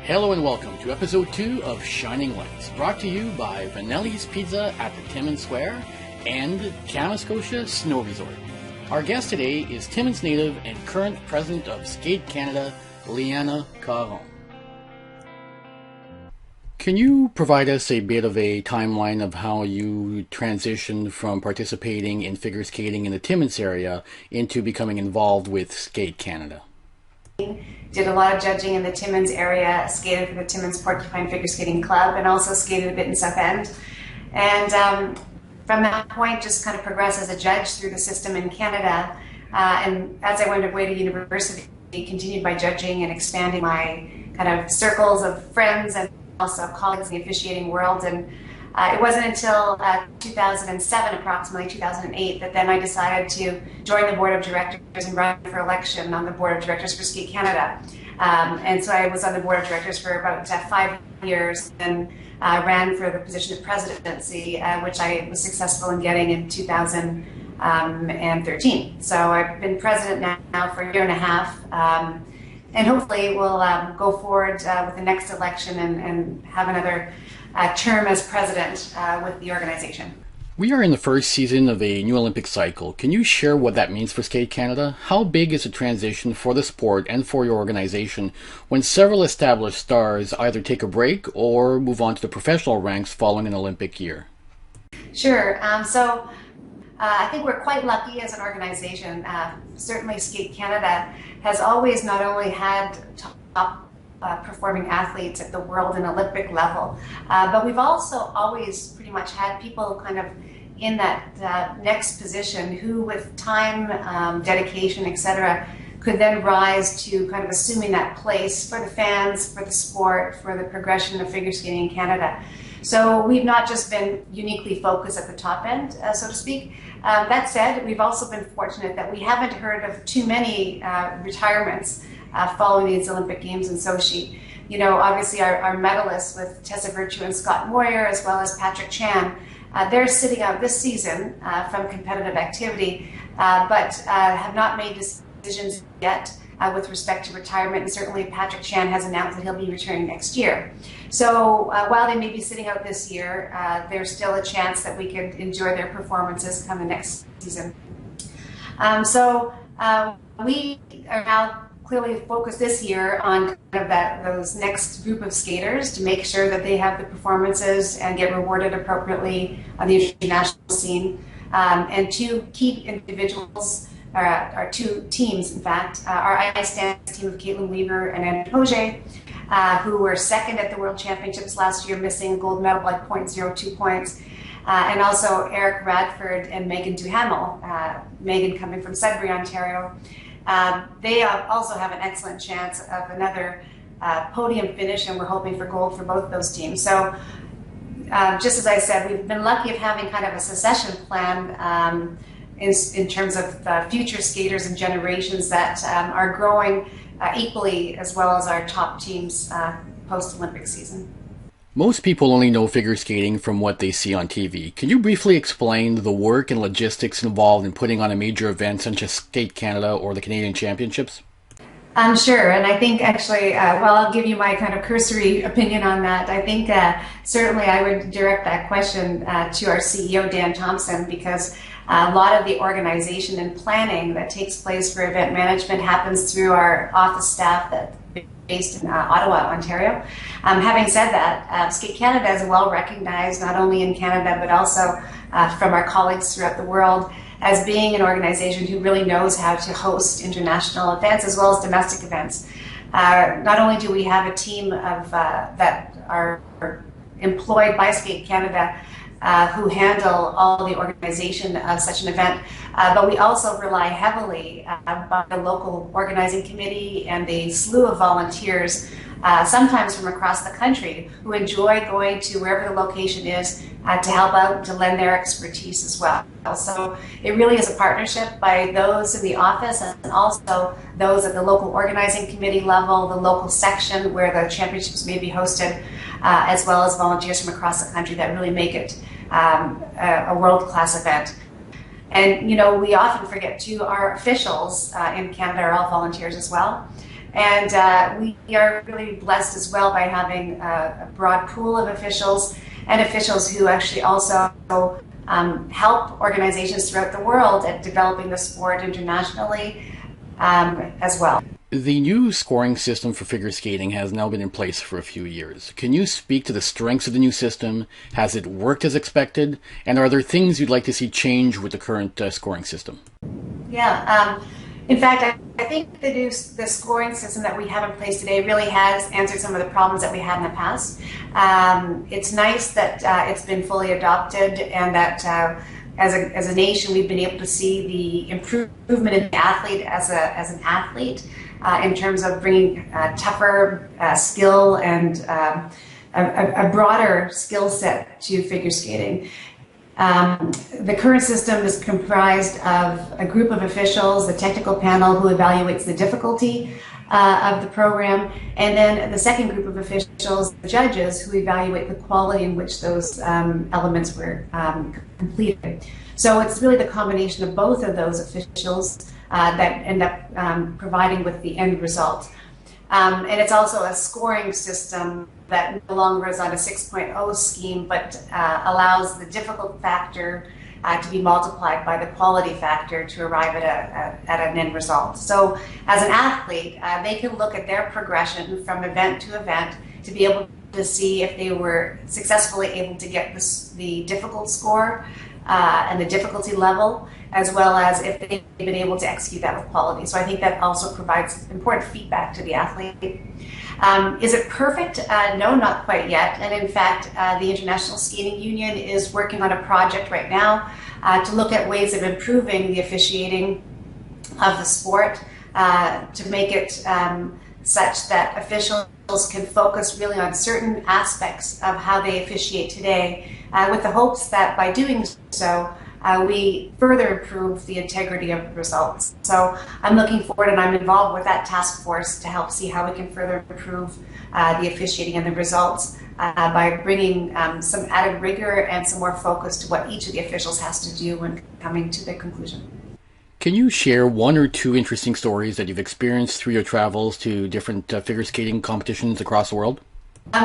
Hello and welcome to episode 2 of Shining Lights, brought to you by Vanelli's Pizza at the Timmins Square and Kamoskosha Snow Resort. Our guest today is Timmins native and current president of Skate Canada, Leanna Caron. Can you provide us a bit of a timeline of how you transitioned from participating in figure skating in the Timmins area into becoming involved with Skate Canada? Did a lot of judging in the Timmins area, skated for the Timmins Porcupine Figure Skating Club, and also skated a bit in South End. And from that point, just kind of progressed as a judge through the system in Canada. And as I went away to university, continued by judging and expanding my kind of circles of friends and also colleagues in the officiating world. And it wasn't until 2007, approximately 2008, that then I decided to join the board of directors and run for election on the board of directors for Skate Canada. And so I was on the board of directors for about 5 years and ran for the position of presidency, which I was successful in getting in 2013. So I've been president now for a year and a half. And hopefully we'll go forward with the next election and have another term as president with the organization. We are in the first season of a new Olympic cycle. Can you share what that means for Skate Canada? How big is the transition for the sport and for your organization when several established stars either take a break or move on to the professional ranks following an Olympic year? Sure. I think we're quite lucky as an organization. Certainly Skate Canada has always not only had top performing athletes at the world and Olympic level, but we've also always pretty much had people kind of in that next position who with time, dedication, etc., could then rise to kind of assuming that place for the fans, for the sport, for the progression of figure skating in Canada. So we've not just been uniquely focused at the top end, so to speak. That said, we've also been fortunate that we haven't heard of too many retirements following these Olympic Games in Sochi. You know, obviously our medalists with Tessa Virtue and Scott Moyer, as well as Patrick Chan, they're sitting out this season from competitive activity, but have not made decisions yet with respect to retirement, and certainly Patrick Chan has announced that he'll be returning next year. So while they may be sitting out this year, there's still a chance that we can enjoy their performances come the next season. We are now clearly focused this year on kind of those next group of skaters to make sure that they have the performances and get rewarded appropriately on the international scene. And two key individuals, our two teams, in fact, our ice dance team of Caitlin Weaver and Andrew Poge, who were second at the World Championships last year, missing a gold medal by 0.02 points. And also Eric Radford and Megan Duhamel, Megan coming from Sudbury, Ontario. They also have an excellent chance of another podium finish, and we're hoping for gold for both those teams. So just as I said, we've been lucky of having kind of a succession plan in terms of future skaters and generations that are growing equally as well as our top teams post-Olympic season. Most people only know figure skating from what they see on TV. Can you briefly explain the work and logistics involved in putting on a major event such as Skate Canada or the Canadian Championships? Sure, and I think actually, I'll give you my kind of cursory opinion on that. I think certainly I would direct that question to our CEO, Dan Thompson, because a lot of the organization and planning that takes place for event management happens through our office staff that's based in Ottawa, Ontario. Having said that, Skate Canada is well recognized not only in Canada but also from our colleagues throughout the world as being an organization who really knows how to host international events as well as domestic events. Not only do we have a team of that are employed by Skate Canada who handle all the organization of such an event, but we also rely heavily on the local organizing committee and the slew of volunteers, sometimes from across the country, who enjoy going to wherever the location is to help out, to lend their expertise as well. So it really is a partnership by those in the office and also those at the local organizing committee level, the local section where the championships may be hosted, as well as volunteers from across the country that really make it a world-class event. And you know, we often forget too, our officials in Canada are all volunteers as well. And we are really blessed as well by having a broad pool of officials and officials who actually also help organizations throughout the world at developing the sport internationally as well. The new scoring system for figure skating has now been in place for a few years. Can you speak to the strengths of the new system? Has it worked as expected? And are there things you'd like to see change with the current scoring system? Yeah. In fact, I think the scoring system that we have in place today really has answered some of the problems that we had in the past. It's nice that it's been fully adopted, and that as a nation we've been able to see the improvement in the athlete as an athlete in terms of bringing tougher skill and a broader skill set to figure skating. The current system is comprised of a group of officials, the technical panel who evaluates the difficulty of the program, and then the second group of officials, the judges, who evaluate the quality in which those elements were completed. So it's really the combination of both of those officials that end up providing with the end result. And it's also a scoring system that no longer is on a 6.0 scheme, but allows the difficult factor to be multiplied by the quality factor to arrive at an end result. So as an athlete, they can look at their progression from event to event to be able to see if they were successfully able to get the difficult score and the difficulty level, as well as if they've been able to execute that with quality. So I think that also provides important feedback to the athlete. Is it perfect? No, not quite yet. And in fact, the International Skating Union is working on a project right now to look at ways of improving the officiating of the sport to make it such that officials can focus really on certain aspects of how they officiate today, with the hopes that by doing so, we further improve the integrity of the results. So I'm looking forward, and I'm involved with that task force to help see how we can further improve the officiating and the results by bringing some added rigor and some more focus to what each of the officials has to do when coming to the conclusion. Can you share one or two interesting stories that you've experienced through your travels to different figure skating competitions across the world?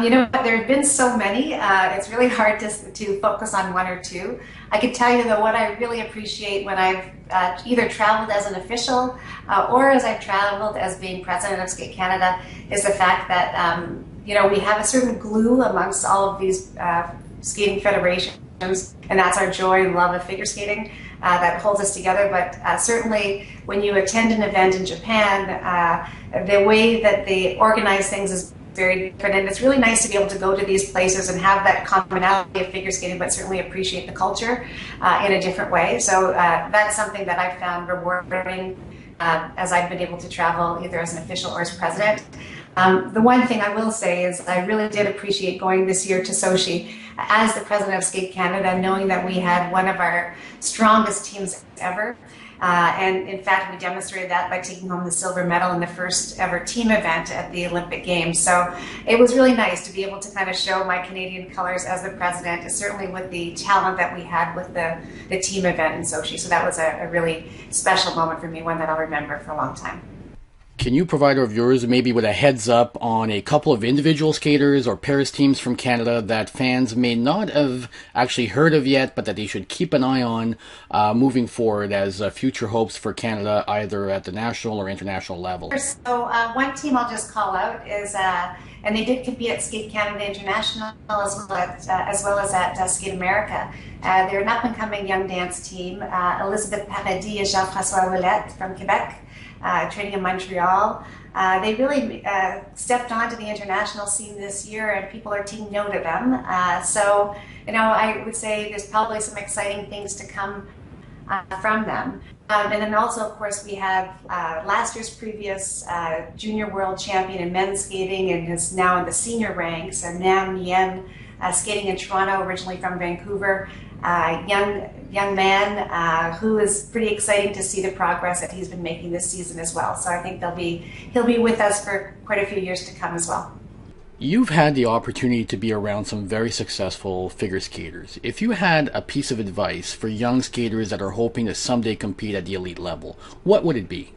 You know, there have been so many, it's really hard to focus on one or two. I can tell you though, what I really appreciate when I've either traveled as an official or as I've traveled as being president of Skate Canada is the fact that, you know, we have a certain glue amongst all of these skating federations, and that's our joy and love of figure skating that holds us together. But certainly when you attend an event in Japan, the way that they organize things is very different, and it's really nice to be able to go to these places and have that commonality of figure skating, but certainly appreciate the culture in a different way. So that's something that I've found rewarding as I've been able to travel either as an official or as president. The one thing I will say is I really did appreciate going this year to Sochi as the president of Skate Canada, knowing that we had one of our strongest teams ever. And in fact, we demonstrated that by taking home the silver medal in the first ever team event at the Olympic Games. So it was really nice to be able to kind of show my Canadian colors as the president, certainly with the talent that we had with the team event in Sochi. So that was a really special moment for me, one that I'll remember for a long time. Can you provide our viewers maybe with a heads up on a couple of individual skaters or Paris teams from Canada that fans may not have actually heard of yet, but that they should keep an eye on moving forward as future hopes for Canada, either at the national or international level? So one team I'll just call out is, and they did compete at Skate Canada International as well as at Skate America. They're an up-and-coming young dance team. Elizabeth Paradis and Jean-François Ouellette from Quebec. Training in Montreal. They really stepped onto the international scene this year, and people are taking note of them. So, you know, I would say there's probably some exciting things to come from them. And then also, of course, we have last year's previous junior world champion in men's skating and is now in the senior ranks, and Nam Yen, skating in Toronto, originally from Vancouver. Young man who is pretty exciting to see the progress that he's been making this season as well. So I think he'll be with us for quite a few years to come as well. You've had the opportunity to be around some very successful figure skaters. If you had a piece of advice for young skaters that are hoping to someday compete at the elite level, what would it be?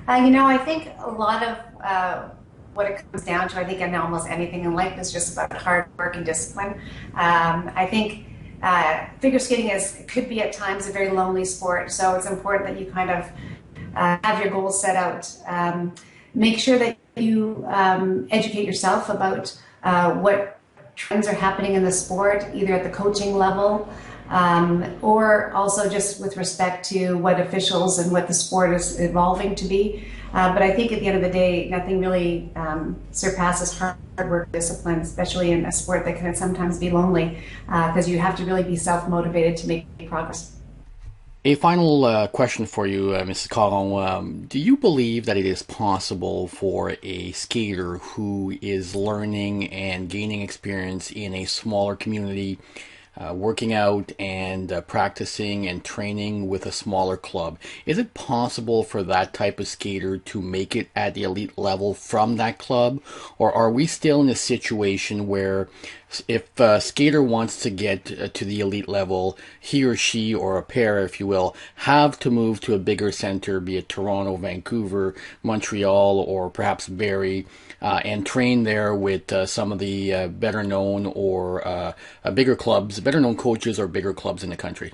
I think a lot of what it comes down to, I think, in almost anything in life is just about hard work and discipline. I think figure skating could be at times a very lonely sport, so it's important that you kind of have your goals set out. Make sure that you educate yourself about what trends are happening in the sport, either at the coaching level or also just with respect to what officials and what the sport is evolving to be. But I think at the end of the day, nothing really surpasses hard work discipline, especially in a sport that can sometimes be lonely, because you have to really be self-motivated to make progress. A final question for you, Mrs. Caron. Do you believe that it is possible for a skater who is learning and gaining experience in a smaller community, working out and practicing and training with a smaller club, is it possible for that type of skater to make it at the elite level from that club? Or are we still in a situation where if a skater wants to get to the elite level, he or she, or a pair, if you will, have to move to a bigger center, be it Toronto, Vancouver, Montreal, or perhaps Barrie, and train there with some of the better known or bigger clubs, better known coaches or bigger clubs in the country?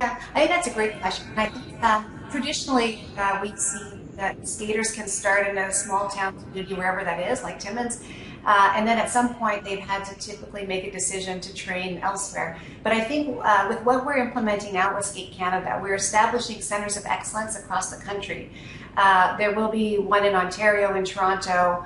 Yeah, I think that's a great question. I think traditionally we see that skaters can start in a small town community, wherever that is, like Timmins, and then at some point they've had to typically make a decision to train elsewhere. But I think with what we're implementing now with Skate Canada, we're establishing centers of excellence across the country. There will be one in Ontario, in Toronto,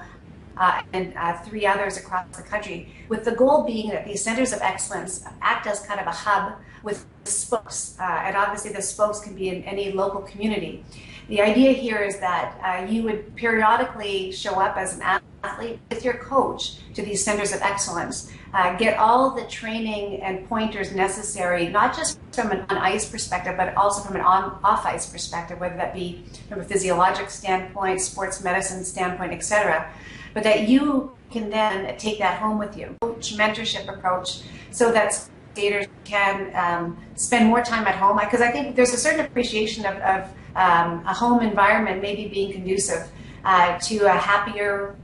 and 3 others across the country, with the goal being that these centers of excellence act as kind of a hub with spokes, and obviously the spokes can be in any local community. The idea here is that you would periodically show up as an athlete with your coach to these centers of excellence, get all the training and pointers necessary, not just from an on-ice perspective, but also from an off-ice perspective, whether that be from a physiologic standpoint, sports medicine standpoint, etc., but that you can then take that home with you. Coach mentorship approach, so that skaters can spend more time at home, because I think there's a certain appreciation of a home environment maybe being conducive to a happier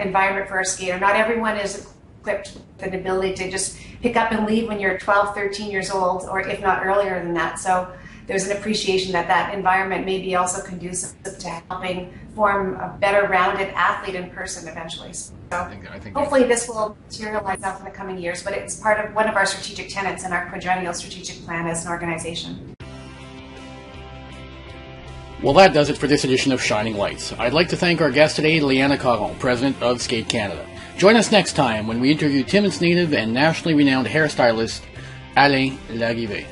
environment for a skater. Not everyone is equipped with an ability to just pick up and leave when you're 12, 13 years old, or if not earlier than that. So there's an appreciation that that environment may be also conducive to helping form a better rounded athlete in person eventually. So I think hopefully this will materialize out in the coming years, but it's part of one of our strategic tenets in our quadrennial strategic plan as an organization. Well, that does it for this edition of Shining Lights. I'd like to thank our guest today, Leanna Caron, President of Skate Canada. Join us next time when we interview Timmins native and nationally renowned hairstylist Alain Larrivé.